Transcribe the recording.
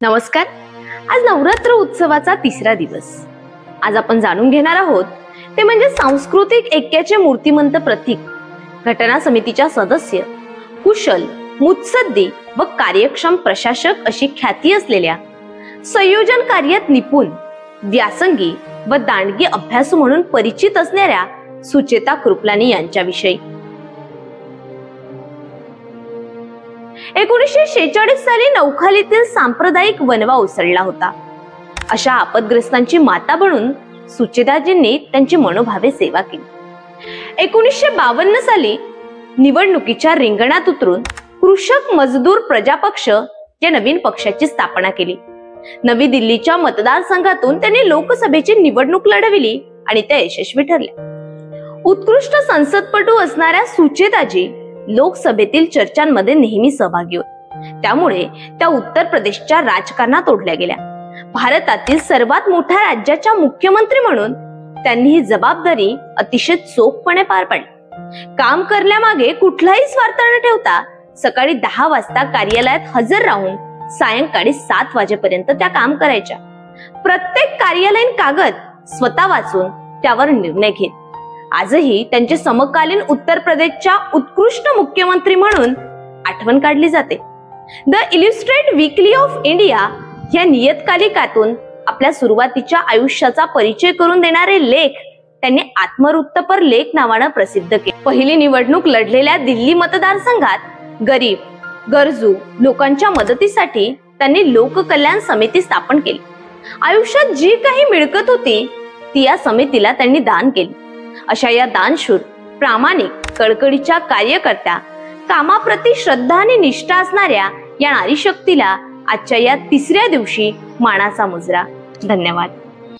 नमस्कार. आज नवरात्र उत्सवाचा तिसरा दिवस. आज आपण जाणून घेणार आहोत ते म्हणजे सांस्कृतिक ऐक्याचे मूर्तिमंत प्रतीक, घटना समितीच्या सदस्य, कुशल, मुत्सद्दी व कार्यक्षम प्रशासक अशी ख्याती असलेल्या, संयोजन कार्यात निपुण, व्यासंगी व दांडगी अभ्यासू म्हणून परिचित असणाऱ्या सुचेता कृपलानी यांच्याविषयी. 1946 साली नौखालीतील सांप्रदायिक वणवा उसळला होता. अशा आपदग्रस्तांची माता बनून सुचेताजींनी त्यांची मनोभावे सेवा केली. 1952 साली निवडणुकीच्या रिंगणात उतरून कृषक मजदूर प्रजा पक्ष या नवीन पक्षाची स्थापना केली. नवी दिल्लीच्या मतदारसंघातून त्यांनी लोकसभेची निवडणूक लढविली आणि त्या यशस्वी ठरल्या. उत्कृष्ट संसदपटू असणाऱ्या सुचेताजी लोकसभेतील चर्चांमध्ये नेहमी सहभागी होत. त्यामुळे त्या उत्तर प्रदेशच्या राजकारणात ओढल्या गेल्या. भारतातील सर्वात मोठ्या राज्याच्या मुख्यमंत्री म्हणून त्यांनी ही जबाबदारी अतिशय चोखपणे पार पाडली. काम करण्यामागे कुठलाही स्वार्थ न ठेवता सकाळी 10 वाजता कार्यालयात हजर राहून सायंकाळी 7 वाजेपर्यंत त्या काम करायच्या. प्रत्येक कार्यालयीन कागद स्वतः वाचून त्यावर निर्णय घेत. आजही त्यांचे समकालीन उत्तर प्रदेशच्या उत्कृष्ट मुख्यमंत्री म्हणून आठवण काढली जाते. द इल्युस्ट्रेटेड वीकली ऑफ इंडिया या नियतकालिकातून आपल्या सुरुवातीच्या आयुष्याचा परिचय करून देणारे लेख त्यांनी आत्मवृत्तपर लेख नावाने प्रसिद्ध केले. पहिली निवडणूक लढलेल्या दिल्ली मतदारसंघात गरीब, गरजू लोकांच्या मदतीसाठी त्यांनी लोककल्याण समिती स्थापन केली. आयुष्यात जी काही मिळकत होती ती या समितीला त्यांनी दान केली. अशा या दानशूर, प्रामाणिक, कळकळीच्या कार्यकर्त्या, कामाप्रती श्रद्धा आणि निष्ठा असणाऱ्या या नारी शक्तीला आजच्या या तिसऱ्या दिवशी मानाचा मुजरा. धन्यवाद.